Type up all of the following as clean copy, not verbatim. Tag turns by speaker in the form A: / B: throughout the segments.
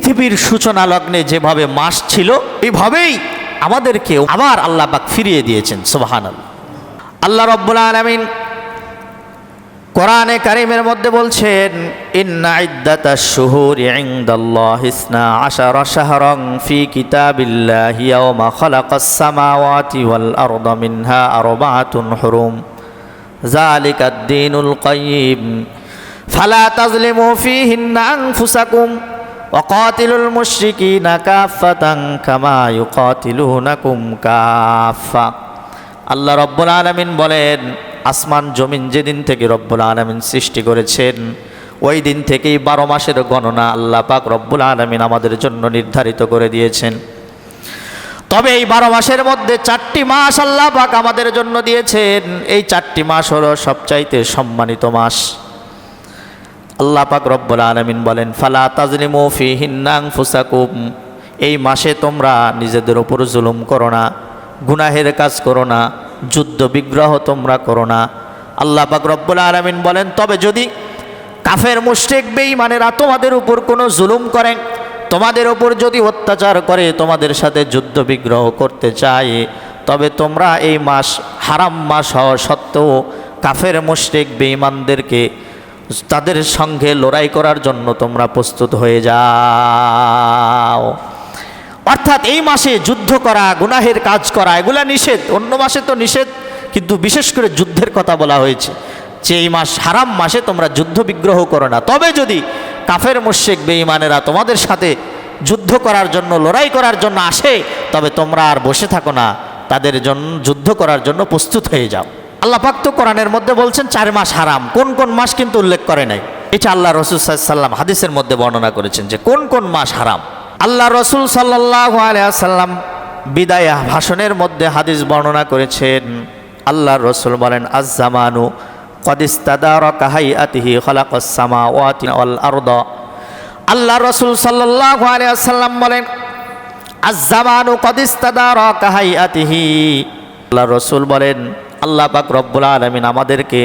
A: পৃথিবীর সূচনা লগ্নে যেভাবে মাস ছিল এইভাবেই আমাদেরকেও আবার আল্লাহ পাক ফিরিয়ে দিয়েছেন। সুবহানাল্লাহ। আল্লাহ রাব্বুল আলামিন কোরআনে কারীমের মধ্যে বলছেন, ইন্না ইদ্দাতাশ শুহুরি ইনদাল্লাহি 12 শাহরান ফি কিতাবিল্লাহি ইয়াওমা খালাকাস সামাওয়াতি ওয়াল আরদা মিনহা আরবাআতুন হুরুম যালিকাদ দীনুল কাইয়্যিম ফালা তাযলিমু ফীহিন্না আনফুসাকুম ওয়া কাতিলুল মুশরিকিনা কাফাতান কামা ইউকাতিলুনাকুম কাফা। আল্লাহ রাব্বুল আলামিন বলেন, আসমান জমিন যেদিন থেকে রব্বুল আলামিন সৃষ্টি করেছেন ওই দিন থেকেই 12 মাসের গণনা আল্লাহ পাক রব্বুল আলামিন আমাদের জন্য নির্ধারিত করে দিয়েছেন। তবে এই 12 মাসের মধ্যে 4টি মাস আল্লাহ পাক আমাদের জন্য দিয়েছেন। এই 4টি মাস হলো সবচাইতে সম্মানিত মাস। আল্লাহ পাক রব্বুল আলামিন বলেন, ফালা তাজলিমু ফীহিন্না আনফুসাকুম, এই মাসে তোমরা নিজেদের উপর জুলুম করো না, গুনাহের কাজ করো না, যুদ্ধ বিগ্রহ তোমরা করো না। আল্লাহ পাক রব্বুল আলামিন বলেন, তবে যদি কাফের মুশরিক বেঈমানেরা তোমাদের উপর কোনো জুলুম করে, তোমাদের উপর যদি অত্যাচার করে, তোমাদের সাথে যুদ্ধ বিগ্রহ করতে চায়, তবে তোমরা এই মাস হারাম মাস হওয়া সত্ত্বেও কাফের মুশরিক বেঈমানদেরকে তাদের সঙ্গে লড়াই করার জন্য তোমরা প্রস্তুত হয়ে যাও। অর্থাৎ এই মাসে যুদ্ধ করা, গুনাহের কাজ করা এগুলা নিষেধ। অন্য মাসে তো নিষেধ, কিন্তু বিশেষ করে যুদ্ধের কথা বলা হয়েছে যে এই মাস হারাম মাসে তোমরা যুদ্ধ বিগ্রহ করো না। তবে যদি কাফের মুশরিক বেঈমানেরা তোমাদের সাথে যুদ্ধ করার জন্য, লড়াই করার জন্য আসে, তবে তোমরা আর বসে থাকো না, তাদের জন্য যুদ্ধ করার জন্য প্রস্তুত হয়ে যাও। আল্লাহ পাক তো কোরআনের মধ্যে বলছেন 4 মাস হারাম, কোন কোন মাস কিন্তু উল্লেখ করে নাই। এটা আল্লাহ রাসূল সাল্লাল্লাহু আলাইহি ওয়াসাল্লাম হাদিসের মধ্যে বর্ণনা করেছেন যে কোন কোন মাস হারাম। আল্লাহ রাসূল সাল্লাল্লাহু আলাইহি ওয়াসাল্লাম বিদায় ভাষণের মধ্যে হাদিস বর্ণনা করেছেন। আল্লাহ রাসূল বলেন, আজ-জামানু ক্বাদ ইস্তাদারাকা হাইআতিহি খালাকাস সামাওয়াতি ওয়াল আরদা। আল্লাহ রাসূল সাল্লাল্লাহু আলাইহি ওয়াসাল্লাম বলেন, আজ-জামানু ক্বাদ ইস্তাদারাকা হাইআতিহি। আল্লাহ রাসূল বলেন, আল্লাহ পাক রব্বুল আলামিন আমাদেরকে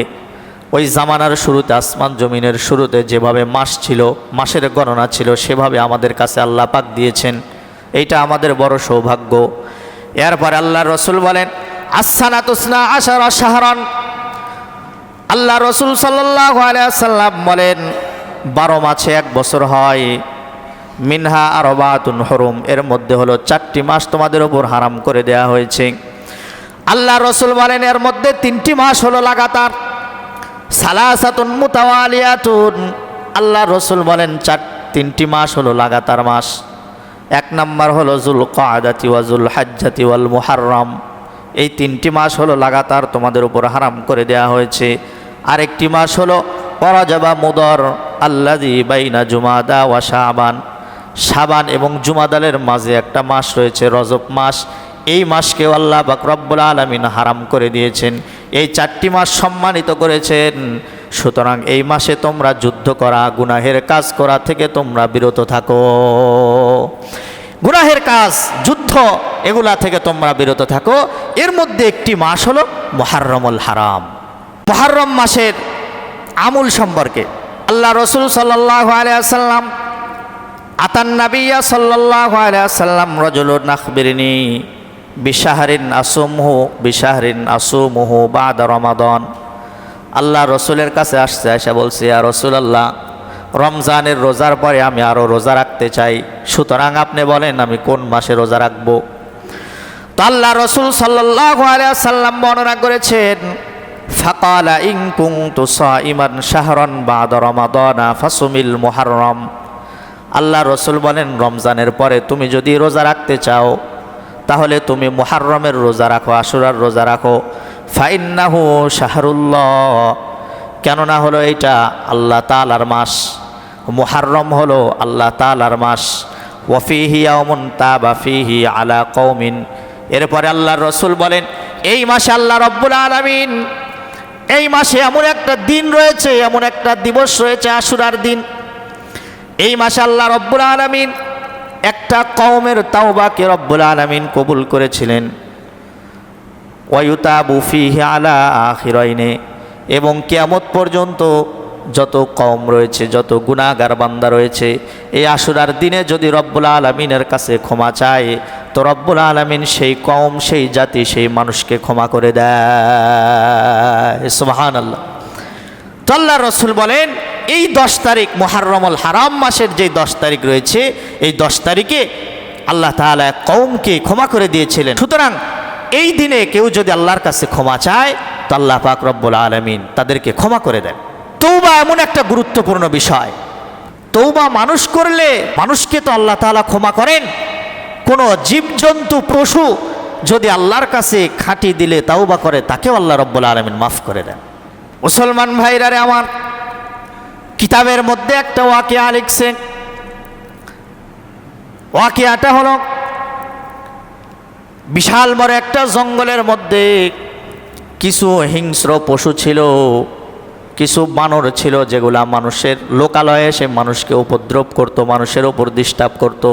A: ওই জামানার শুরুতে, আসমান জমিনের শুরুতে যেভাবে মাস ছিল, মাসের গণনা ছিল, সেভাবে আমাদের কাছে আল্লাহ পাক দিয়েছেন। এইটা আমাদের বড় সৌভাগ্য। এরপর আল্লাহ রসুল বলেন, আস-সানাতু 12 শাহরান। আল্লাহ রসুল সাল্লাল্লাহু আলাইহি ওয়াসাল্লাম বলেন, 12 মাসে 1 বছর হয়। মিনহা আরবাআতুন হুরুম, এর মধ্যে হলো 4টি মাস তোমাদের উপর হারাম করে দেয়া হয়েছে। আল্লাহ রসুল বলেন, এর মধ্যে 3টি মাস হলো লাগাতার। সালাসাতুন মুতাওয়ালিয়াতুন, আল্লাহ রসুল বলেন 3টি মাস হলো লাগাতার মাস। 1 নম্বর হলো যুলকাআদাতি ওয়া যুলহজ্জাতি ওয়াল মুহাররম। এই 3টি মাস হলো লাগাতার তোমাদের উপর হারাম করে দেয়া হয়েছে। আরেকটি মাস হলো রজব মুদর আল্লাযী বাইনা জুমাদা ওয়া শাবান। শাবান এবং জুমাদালের মাঝে একটা মাস রয়েছে, রজব মাস। এই মাসকেও আল্লাহ পাক রব্বুল আলামিন হারাম করে দিয়েছেন। এই 4টি মাস সম্মানিত করেছেন। সুতরাং এই মাসে তোমরা যুদ্ধ করা, গুনাহের কাজ করা থেকে তোমরা বিরত থাকো। গুনাহের কাজ, যুদ্ধ এগুলা থেকে তোমরা বিরত থাকো। এর মধ্যে একটি মাস হলো মুহাররমুল হারাম। মুহাররম মাসের আমল সম্পর্কে আল্লাহ রাসূল সাল্লাল্লাহু আলাইহি ওয়াসাল্লাম আতান নাবিয়্যা সাল্লাল্লাহু আলাইহি ওয়াসাল্লাম রাজুলুন আখবিরনি বিশাহরিন আসুমুহু বাদা রমাদান। আল্লাহ রসুলের কাছে আসছে, এসে বলছে, ইয়া রাসূলুল্লাহ, রমজানের রোজার পরে আমি আরও রোজা রাখতে চাই, সুতরাং আপনি বলেন আমি কোন মাসে রোজা রাখব। তো আল্লাহ রসুল সাল্লাল্লাহু আলাইহি ওয়াসাল্লাম বর্ণনা করেছেন, ফাকালা ইন কুনতু সাইমান শাহরান বাদা রমাদানা ফাসুমিল মুহাররম। আল্লাহ রসুল বলেন, রমজানের পরে তুমি যদি রোজা রাখতে চাও তাহলে তুমি মুহাররমের রোজা রাখো, আশুরার রোজা রাখো। ফাইন্নাহু শাহরুল্লাহ, কেননা হলো এইটা আল্লাহ তাআলার মাস। মুহাররম হলো আল্লাহ তাআলার মাস। ওয়াফিহি ইয়াউমুন তাবা ফিহি আলা কওমিন। এরপরে আল্লাহ রসুল বলেন, এই মাসে আল্লাহ রব্বুল আলামিন, এই মাসে এমন একটা দিন রয়েছে, এমন একটা দিবস রয়েছে, আশুরার দিন। এই মাসে আল্লাহ রব্বুল আলামিন একটা কওমের তাওবাকে রব্বুল আলামিন কবুল করেছিলেন। ওয়ায়ুতাবু ফিহি আলা আখিরাইনে, এবং কিয়ামত পর্যন্ত যত কওম রয়েছে, যত গুনাহগার বান্দা রয়েছে, এই আশুরার দিনে যদি রব্বুল আলামিনের কাছে ক্ষমা চায় তো রব্বুল আলামিন সেই কওম, সেই জাতি, সেই মানুষকে ক্ষমা করে দেয়। সুবহানাল্লাহ। তো আল্লাহ রসুল বলেন এই 10 তারিখ মুহররমুল হারাম মাসের যে 10 তারিখ রয়েছে, এই 10 তারিখে আল্লাহ তাআলা কওমকে ক্ষমা করে দিয়েছিলেন। সুতরাং এই দিনে কেউ যদি আল্লাহর কাছে ক্ষমা চায় তো আল্লাহ পাক রব্বুল আলামিন তাদেরকে ক্ষমা করে দেন। তওবা এমন একটা গুরুত্বপূর্ণ বিষয়, তওবা মানুষ করলে মানুষকে তো আল্লাহ তাআলা ক্ষমা করেন। কোনো জীবজন্তু, পশু যদি আল্লাহর কাছে খাঁটি দিলে তওবা করে, তাকেও আল্লাহ রব্বুল আলামিন মাফ করে দেন। মুসলমান ভাইরারে আমার, কিতাবের মধ্যে একটা ওয়াকিয়া লিখছে। ওয়াকিয়াটা হলো বিশাল বড় একটা জঙ্গলের মধ্যে কিছু হিংস্র পশু ছিল, কিছু বানর ছিল, যেগুলা মানুষের লোকালয়ে এসে মানুষকে উপদ্রব করত, মানুষের ওপর ডিস্টার্ব করত।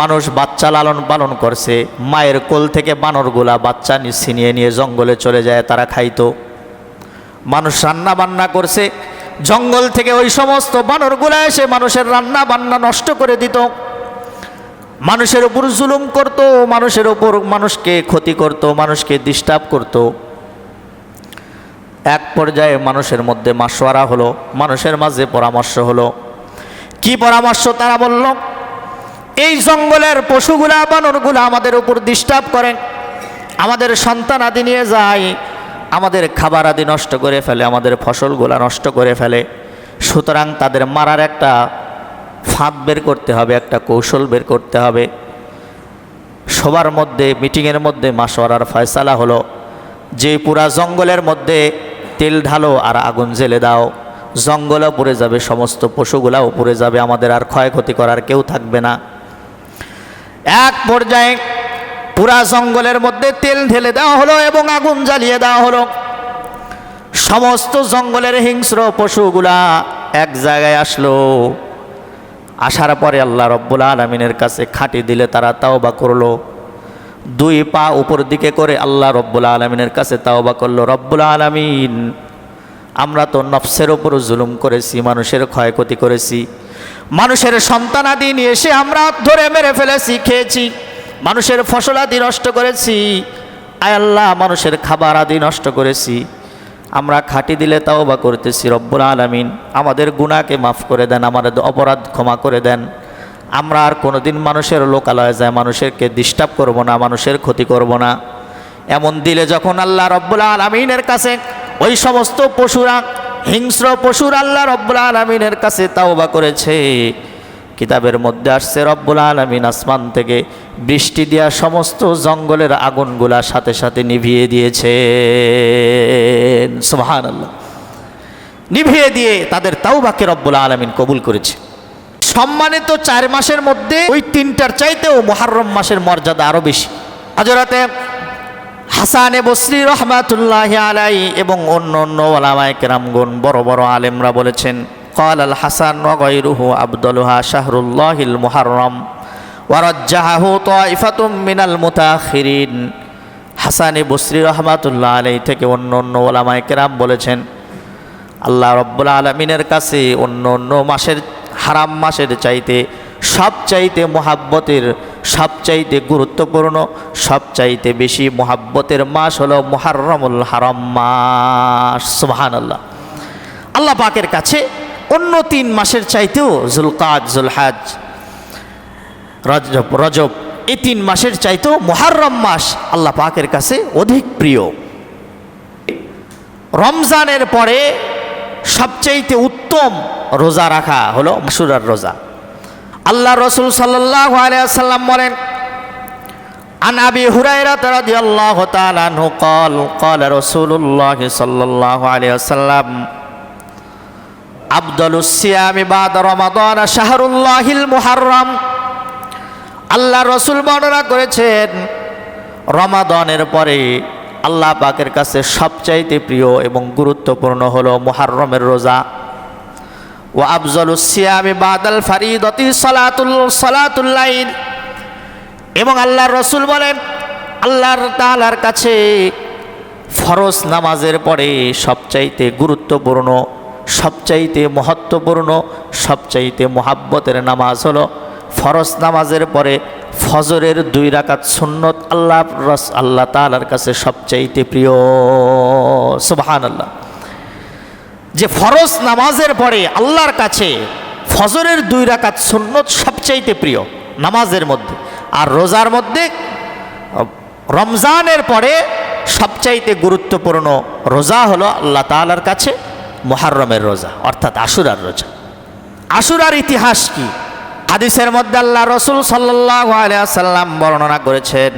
A: মানুষ বাচ্চা লালন পালন করছে, মায়ের কোল থেকে বানরগুলা বাচ্চা ছিনিয়ে নিয়ে জঙ্গলে চলে যায়, তারা খাইতো। মানুষ রান্না বান্না করছে, জঙ্গল থেকে ওই সমস্ত বানরগুলা এসে মানুষের রান্না বান্না নষ্ট করে দিত, মানুষের উপর জুলুম করত, মানুষের উপর মানুষকে ক্ষতি করত, মানুষকে ডিস্টার্ব করত। এক পর্যায়ে মানুষের মধ্যে মাশওয়ারা হলো, মানুষের মাঝে পরামর্শ হলো। কি পরামর্শ? তারা বলল, এই জঙ্গলের পশুগুলা, বানরগুলা আমাদের উপর ডিস্টার্ব করে, আমাদের সন্তান আদি নিয়ে যায়, আমাদের খাবার আদি নষ্ট করে ফেলে, আমাদের ফসলগুলা নষ্ট করে ফেলে। সুতরাং তাদের মারার একটা ফাঁদ বের করতে হবে, একটা কৌশল বের করতে হবে। সবার মধ্যে মিটিংয়ের মধ্যে মাশওয়ারার ফয়সালা হলো যে পুরা জঙ্গলের মধ্যে তেল ঢালো আর আগুন জ্বেলে দাও, জঙ্গলও পুড়ে যাবে, সমস্ত পশুগুলাও পুড়ে যাবে, আমাদের আর ক্ষয়ক্ষতি করার কেউ থাকবে না। এক পর্যায়ে পুরা জঙ্গলের মধ্যে তেল ঢেলে দেওয়া হলো এবং আগুন জ্বালিয়ে দেওয়া হলো। সমস্ত জঙ্গলের হিংস্র পশুগুলা এক জায়গায় আসলো। আসার পরে আল্লাহ রব্বুল আলামিনের কাছে খাঁটি দিলে তারা তাওবা করলো। 2 পা উপর দিকে করে আল্লাহ রব্বুল আলামিনের কাছে তাওবা করলো, রব্বুল আলামিন, আমরা তো নফসের ওপর জুলুম করেছি, মানুষের ক্ষয়ক্ষতি করেছি, মানুষের সন্তানাদি নিয়ে এসে আমরা ধরে মেরে ফেলেছি, খেয়েছি, মানুষের ফসল আদি নষ্ট করেছি, আয় আল্লাহ মানুষের খাবার আদি নষ্ট করেছি। আমরা খাঁটি দিলে তাওবা করতেছি, রব্বুল আলামিন আমাদের গুনাহকে মাফ করে দেন, আমাদের অপরাধ ক্ষমা করে দেন। আমরা আর কোনোদিন মানুষের লোকালয়ে যায় মানুষেরকে ডিস্টার্ব করব না, মানুষের ক্ষতি করব না। এমন দিলে যখন আল্লাহ রব্বুল আলামিনের কাছে ওই সমস্ত পশুরা, হিংস্র পশুর আল্লাহ রব্বুল আলামিনের কাছে তাওবা করেছে, কিতাবের মধ্যে আসছে রব্বুল আলামিন আসমান থেকে বৃষ্টি দিয়া সমস্ত জঙ্গলের আগুনগুলা সাথে সাথে নিভিয়ে দিয়েছে। সুবহানাল্লাহ। নিভিয়ে দিয়ে তাদের তাওবাকে রব্বুল আলামিন কবুল করেছে। সম্মানিত 4 মাসের মধ্যে ওই 3টার চাইতেও মুহররম মাসের মর্যাদা আরো বেশি। হযরতে হাসানে বসরি রহমাতুল্লাহি আলাইহি এবং অন্য উলামায়ে কেরামগণ, বড় বড় আলেমরা বলেছেন, قال الحسن وغيره أفضلها شهر الله المحرم ورجحه طائفة من المتأخرين। হাসানে বসরি রহমাতুল্লাহ আলাইহি থেকে অন্য উলামায়ে কেরাম বলেছেন, আল্লাহ রব্বুল আলামিনের কাছে অন্য মাসের, হারাম মাসের চাইতে সবচাইতে মুহাব্বতের, সবচাইতে গুরুত্বপূর্ণ, সবচাইতে বেশি মুহাব্বতের মাস হলো মুহররমুল হারাম মাস। সুবহানাল্লাহ। আল্লাহ পাকের কাছে অন্য 3 মাসের চাইতেও যুলকাদ, যুলহজ, রজব, এই 3 মাসের চাইতেও মুহররম মাস আল্লাহ পাকের কাছে অধিক প্রিয়। রমজানের পরে সবচাইতে উত্তম রোজা রাখা হলো আশুরার রোজা। আল্লাহ রাসূল সাল্লাল্লাহু আলাইহি ওয়াসাল্লাম বলেন, আন আবি হুরায়রা রাদিয়াল্লাহু তাআলা আনহু قال قال رسول الله صلى الله عليه وسلم আফদালুস সিয়ামি বাদা রমাদান শাহরুল্লাহিল মুহররম। আল্লাহ রাসূল বর্ণনা করেছেন, রমাদানের পরে আল্লাহ পাকের কাছে সবচাইতে প্রিয় এবং গুরুত্বপূর্ণ হলো মুহররমের রোজা। ওয়া আফজালুস সিয়ামি বাদাল ফারিদাতি সালাতুল লাইল। এবং আল্লাহর রাসূল বলেন, আল্লাহর তাআলার কাছে ফরজ নামাজের পরে সবচাইতে গুরুত্বপূর্ণ, সবচাইতে মহত্বপূর্ণ, সবচাইতে মুহাব্বতের নামাজ হলো ফরজ নামাজের পরে ফজরের 2 রাকাত সুন্নত। আল্লাহ তাআলার কাছে সবচাইতে প্রিয়। সুবহানাল্লাহ। যে ফরজ নামাজের পরে আল্লাহর কাছে ফজরের 2 রাকাত সুন্নত সবচাইতে প্রিয় নামাজের মধ্যে। আর রোজার মধ্যে রমজানের পরে সবচাইতে গুরুত্বপূর্ণ রোজা হলো আল্লাহ তাআলার কাছে মুহররমের রোজা, অর্থাৎ আশুরার রোজা। আশুরার ইতিহাস কি? হাদিসের মধ্যে আল্লাহ রাসূল সাল্লাল্লাহু আলাইহি ওয়াসাল্লাম বর্ণনা করেছেন,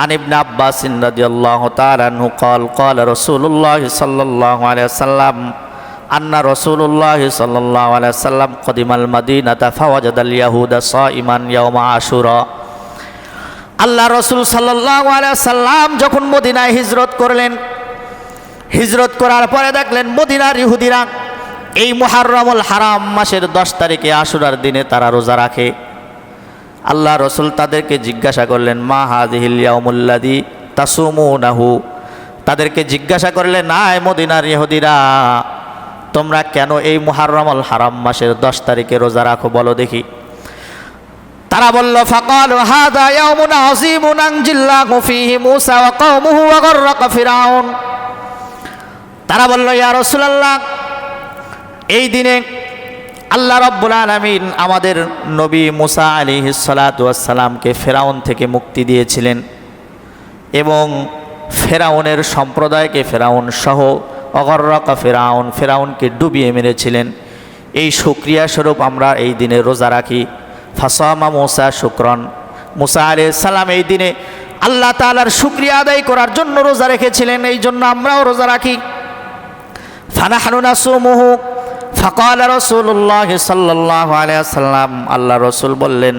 A: আন ইবনে আব্বাস রাদিয়াল্লাহু তাআলা আনহু قال قال رسول الله صلى الله عليه وسلم أن رسول الله صلى الله عليه وسلم قدم المدينة فوجد اليهود صائما يوم عاشوراء। আল্লাহ রাসূল সাল্লাল্লাহু আলাইহি ওয়াসাল্লাম যখন মদিনায় হিজরত করলেন, হিজরত করার পরে দেখলেন মদিনার ইহুদিরা এই মুহররমুল হারাম মাসের 10 তারিখে আশুরার দিনে তারা রোজা রাখে। আল্লাহ রাসূল তাদেরকে জিজ্ঞাসা করলেন, মা হাযিহিল ইয়াউমুল্লাযী তাসুমুনাহু। তাদেরকে জিজ্ঞাসা করলেন, আয় মদিনার ইহুদিরা, তোমরা কেন এই মুহররমুল হারাম মাসের 10 তারিখে রোজা রাখো বলো দেখি। তারা বলল, ফাকালু হাযা ইয়াউমুন আযীমুন আনজিল্লাহু ফীহি মূসা ওয়া কওমুহু ওয়া গররাকা ফিরআউন। তারা বলল, ইয়া রাসূলুল্লাহ, এই দিনে আল্লাহ রাব্বুল আলামিন আমাদের নবী মূসা আলাইহিস সালাতু ওয়াস সালামকে ফিরআউন থেকে মুক্তি দিয়েছিলেন এবং ফিরআউনের সম্প্রদায়কে ফিরআউন সহ অগররাকা ফিরআউন, ফিরআউনকে ডুবিয়ে মেরেছিলেন। এই শুকরিয়া স্বরূপ আমরা এই দিনে রোজা রাখি। ফাসামা মূসা শুকরান। মূসা আলাইহিস সালাম এই দিনে আল্লাহ তাআলার শুকরিয়া আদায় করার জন্য রোজা রেখেছিলেন, এই জন্য আমরাও রোজা রাখি। ফানাহনু নাসুমুহু। ফাকাল রাসূলুল্লাহ সাল্লাল্লাহু আলাইহি ওয়াসাল্লাম, আল্লাহ রাসূল বললেন,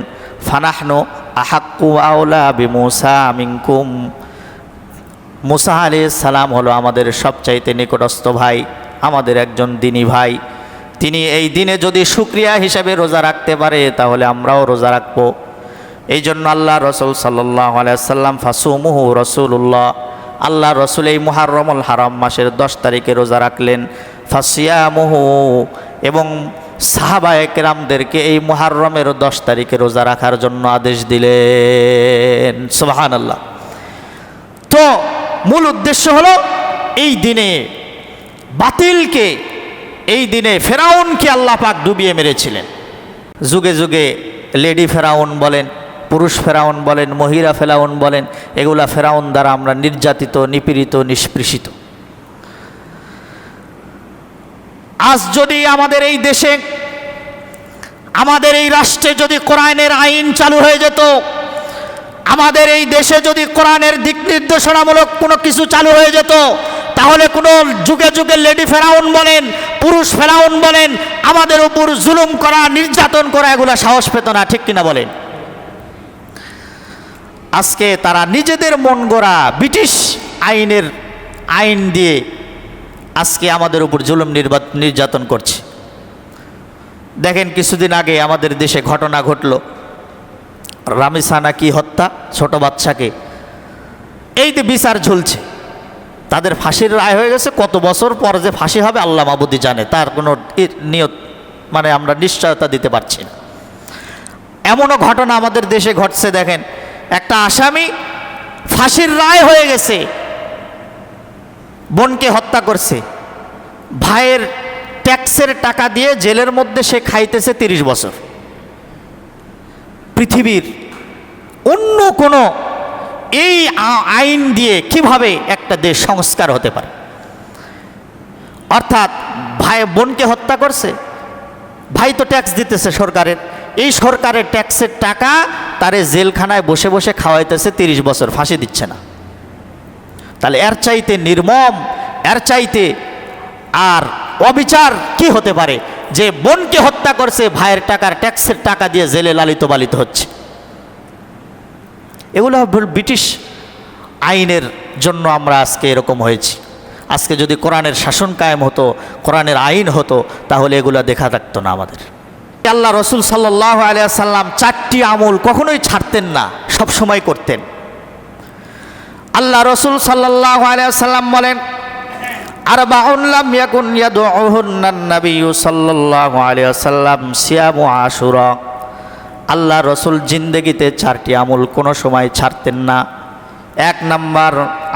A: ফানাহনু আহাক্কু আওলা বিমূসা মিনকুম। মূসা আলাইহিস সালাম হলো আমাদের সবচাইতে নিকটস্থ ভাই, আমাদের একজন দিনী ভাই। তিনি এই দিনে যদি শুকরিয়া হিসাবে রোজা রাখতে পারে তাহলে আমরাও রোজা রাখব। এই জন্য আল্লাহ রাসূল সাল্লাল্লাহু আলাইহি ওয়াসাল্লাম ফাসুমুহু রাসূলুল্লাহ, আল্লাহ রাসূল এই মুহররমুল হারাম মাসের 10 তারিখে রোজা রাখলেন। ফাসিয়ামুহু, এবং সাহাবায়ে কেরামদেরকে এই মুহররমের 10 তারিখে রোজা রাখার জন্য আদেশ দিলেন। সুবহানাল্লাহ। তো মূল উদ্দেশ্য হলো এই দিনে বাতিলকে, এই দিনে ফেরাউনকে আল্লাহ পাক ডুবিয়ে মেরেছিলেন। যুগে যুগে লেডি ফেরাউন বলেন, পুরুষ ফেরাউন বলেন, মহিলা ফেরাউন বলেন, এগুলা ফেরাউন দ্বারা আমরা নির্যাতিত, নিপীড়িত, নিষ্পৃষিত। আজ যদি আমাদের এই দেশে, আমাদের এই রাষ্ট্রে যদি কোরআনের আইন চালু হয়ে যেত, আমাদের এই দেশে যদি কোরআনের দিক নির্দেশনামূলক কোনো কিছু চালু হয়ে যেত, তাহলে কোনো যুগে যুগে লেডি ফেরাউন বলেন, পুরুষ ফেরাউন বলেন, আমাদের উপর জুলুম করা, নির্যাতন করা, এগুলা সাহস পেত না। ঠিক কিনা বলেন? আজকে তারা নিজেদের মন গড়া ব্রিটিশ আইন দিয়ে আজকে আমাদের উপর জুলুম নির্যাতন করছে। দেখেন কিছুদিন আগে আমাদের দেশে ঘটনা ঘটল, রামিসা নাকি হত্যা, ছোট বাচ্চাকে, এই যে বিচার ঝুলছে, তাদের ফাঁসির রায় হয়ে গেছে। কত বছর পর যে ফাঁসি হবে আল্লাহ মাবুদি জানে, তার কোনো নিয়ত মানে আমরা নিশ্চয়তা দিতে পারছি না। এমনও ঘটনা আমাদের দেশে ঘটছে, দেখেন একটা আসামি ফাঁসির রায় হয়ে গেছে, বোনকে হত্যা করছে, ভাইয়ের ট্যাক্সের টাকা দিয়ে জেলের মধ্যে সে খাইতেছে 30 বছর। পৃথিবীর অন্য কোনো এই আইন দিয়ে কিভাবে একটা দেশ সংস্কার হতে পারে? অর্থাৎ ভাই বোনকে হত্যা করছে, ভাই তো ট্যাক্স দিতেছে সরকারের, এই সরকারের ট্যাক্সের টাকা তারে জেলখানায় বসে বসে খাওয়াইতেছে 30 বছর, ফাঁসি দিচ্ছে না। তাহলে এর চাইতে নির্মম, এর চাইতে আর অবিচার কি হতে পারে যে বোনকে হত্যা করছে, ভাইয়ের টাকার ট্যাক্সের টাকা দিয়ে জেলে লালিত পালিত হচ্ছে। এগুলো ব্রিটিশ আইনের জন্য আমরা আজকে এরকম হয়েছি। আজকে যদি কোরআনের শাসন কায়েম হতো, কোরআনের আইন হতো, তাহলে এগুলো দেখা থাকতো না আমাদের। আল্লাহ রসুল সাল্লাল্লাহু আলাইহি ওয়াসাল্লাম 4টি আমল কখনোই ছাড়তেন না, সব সময় করতেন। আল্লাহ রসুল সাল্লাল্লাহু আলাইহি ওয়াসাল্লাম বলেন, আরবাউন লাম ইয়াকুন ইয়াদউহুন্না নবী সাল্লাল্লাহু আলাইহি ওয়াসাল্লাম সিয়ামু আশুরা। আল্লাহ রসুল জিন্দেগিতে 4টি আমল কোনো সময় ছাড়তেন না। 1 নাম্বার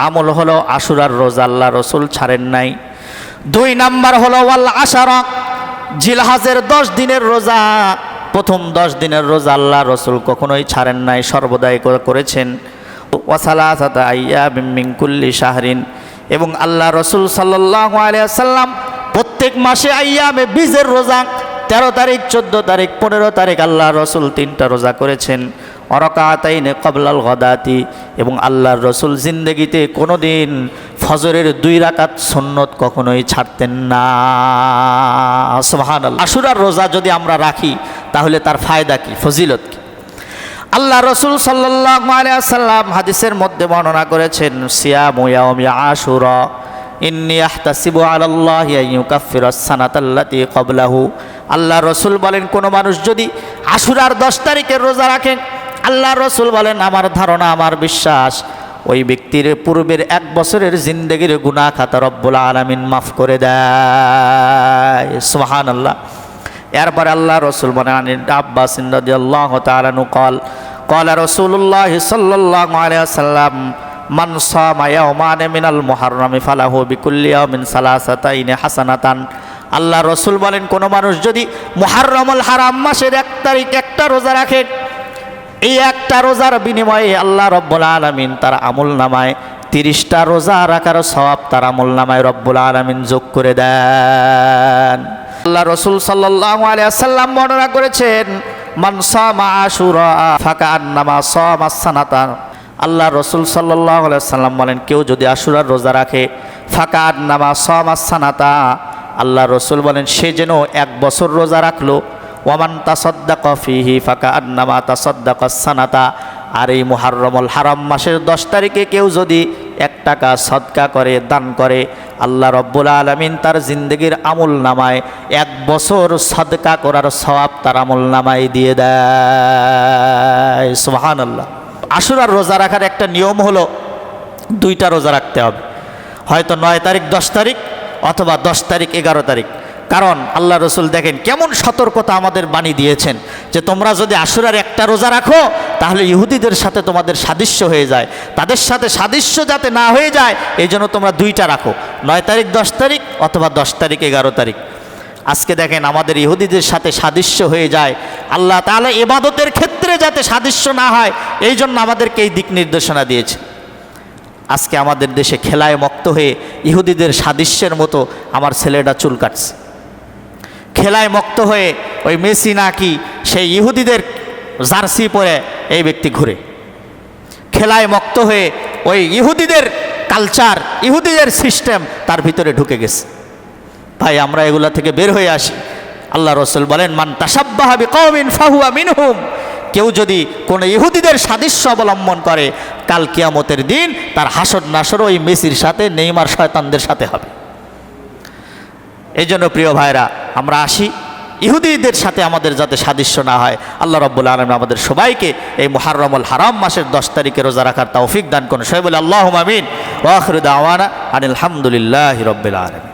A: আমল হলো আশুরার রোজা, আল্লাহ রসুল ছাড়েন নাই। 2 নাম্বার হলো ওয়াল আশারা, জিলহজের 10 দিনের রোজা। প্রথম 10 দিনের রোজা আল্লাহ রসুল কখনোই ছাড়েন নাই, সর্বদাই করেছেন। ওয়া সালাসাতা আইয়ামিন মিন কুল্লি শাহরিন, এবং আল্লাহ রসুল সাল্লাল্লাহু আলাইহি ওয়াসাল্লাম প্রত্যেক মাসে আইয়ামে বীজের রোজা 13 তারিখ, 14 তারিখ, 15 তারিখ আল্লাহ রসুল 3টা রোজা করেছেন। অরাকাতাইনে কবলাল গদাতি, এবং আল্লাহর রসুল জিন্দেগিতে কোনো দিন ফজরের 2 রাকাত সুন্নত কখনোই ছাড়তেন না। সুবহানাল্লাহ। আশুরার রোজা যদি আমরা রাখি তাহলে তার ফায়দা কি, ফজিলত কি? আল্লাহ রসুল সাল্লাল্লাহু আলাইহি ওয়াসাল্লাম হাদিসের মধ্যে বর্ণনা করেছেন, সিয়ামু ইয়াউমি আশুরা ইন্নী আহতাসিবু আলাল্লাহি আন ইউকাফফিরাস সানাতাল্লাতী ক্বাবলাহু। আল্লাহ রসুল বলেন, কোনো মানুষ যদি আশুরার 10 তারিখের রোজা রাখেন, আল্লাহ রসুল বলেন আমার ধারণা, আমার বিশ্বাস, ওই ব্যক্তির পূর্বের 1 বছরের জিন্দেগির গুনাহ খাতা রব্বুল আলামিন মাফ করে দেয়। সুবহানাল্লাহ। এরপরে আল্লাহ রসুল বলেন, আব্বাস রাদিয়াল্লাহু তাআলা আনহু ক্বালা রাসূলুল্লাহ সাল্লাল্লাহু আলাইহি ওয়াসাল্লাম মান সামা ইয়াওমান মিনাল মুহাররমি ফালাহু বিকুল্লি ইয়াওমিন সালাসাতাইনি হাসানাতান। আল্লাহ রসুল বলেন, কোনো মানুষ যদি মুহাররমুল হারাম মাসের 1 তারিখ একটা রোজা রাখে, এই একটা রোজার বিনিময়ে আল্লাহ রব্বুল আলামিন তার আমল নামায় 30টা রোজা রাখার সওয়াব তার আমল নামায় রব্বুল আলামিন যোগ করে দেন। আল্লাহ রসুল সাল্লাল্লাহু আলাইহি ওয়াসাল্লাম বর্ণনা করেছেন, মান সামা আশুরা ফাকান্নামা সামা সানাতা। আল্লাহ রসুল সাল্লাল্লাহু আলাইহি ওয়াসাল্লাম বলেন, কেউ যদি আশুরার রোজা রাখে, ফাকান্নামা সামা সানাতা, আল্লাহ রসুল বলেন সে যেন 1 বছর রোজা রাখলো। ওয়ামান তাসাদ্দাকা ফিহি ফাকান্নামা তাসাদ্দাকাস সানাতা। আর এই মুহাররমুল হারাম মাসের 10 তারিখে কেউ যদি 1 টাকা সদকা করে, দান করে, আল্লাহ রব্বুল আলামিন তার জিন্দেগির আমল নামায় 1 বছর সদকা করার সওয়াব তার আমল নামায় দিয়ে দেয়। সুবহানাল্লাহ। আশুরার রোজা রাখার একটা নিয়ম হলো 2টা রোজা রাখতে হবে, হয়তো 9 তারিখ 10 তারিখ অথবা 10 তারিখ 11 তারিখ। কারণ আল্লাহ রসুল দেখেন কেমন সতর্কতা আমাদের বাণী দিয়েছেন, যে তোমরা যদি আশুরার একটা রোজা রাখো তাহলে ইহুদিদের সাথে তোমাদের সাদৃশ্য হয়ে যায়, তাদের সাথে সাদৃশ্য যাতে না হয়ে যায় এই জন্য তোমরা 2টা রাখো, 9 তারিখ 10 তারিখ অথবা 10 তারিখ 11 তারিখ। আজকে দেখেন আমাদের ইহুদিদের সাথে সাদৃশ্য হয়ে যায়, আল্লাহ তাআলা ইবাদতের ক্ষেত্রে যাতে সাদৃশ্য না হয় এই জন্য আমাদেরকে এই দিক নির্দেশনা দিয়েছে। আজকে আমাদের দেশে খেলায় মত্ত হয়ে ইহুদিদের সাদৃশ্যের মতো আমার ছেলেটা চুল কাটছে, খেলায় মত্ত হয়ে ওই মেসি নাকি সেই ইহুদিদের জার্সি পরে এই ব্যক্তি ঘুরে, খেলায় মত্ত হয়ে ওই ইহুদিদের কালচার, ইহুদিদের সিস্টেম তার ভিতরে ঢুকে গেছে। ভাই আমরা এগুলা থেকে বের হয়ে আসি। আল্লাহ রসুল বলেন, মান তাশাব্বাহা বিকওমিন ফাহুয়া মিনহুম। কেউ যদি কোনো ইহুদিদের সাদৃশ্য অবলম্বন করে, কাল কিয়ামতের দিন তার হাসর নাসর ওই মেসির সাথে, নেইমার শয়তানদের সাথে হবে। এই জন্য প্রিয় ভাইরা আমরা আসি, ইহুদিদের সাথে আমাদের যাতে সাদৃশ্য না হয়, আল্লাহ রাব্বুল আলামিন আমাদের সবাইকে এই মুহাররমুল হারাম মাসের 10 তারিখে রোজা রাখার তৌফিক দান করুন। সবাই বলে আল্লাহুম্মা আমিন। ওয়া আখিরু দাওয়ানা আনিল হামদুলিল্লাহি রাব্বিল আলামিন।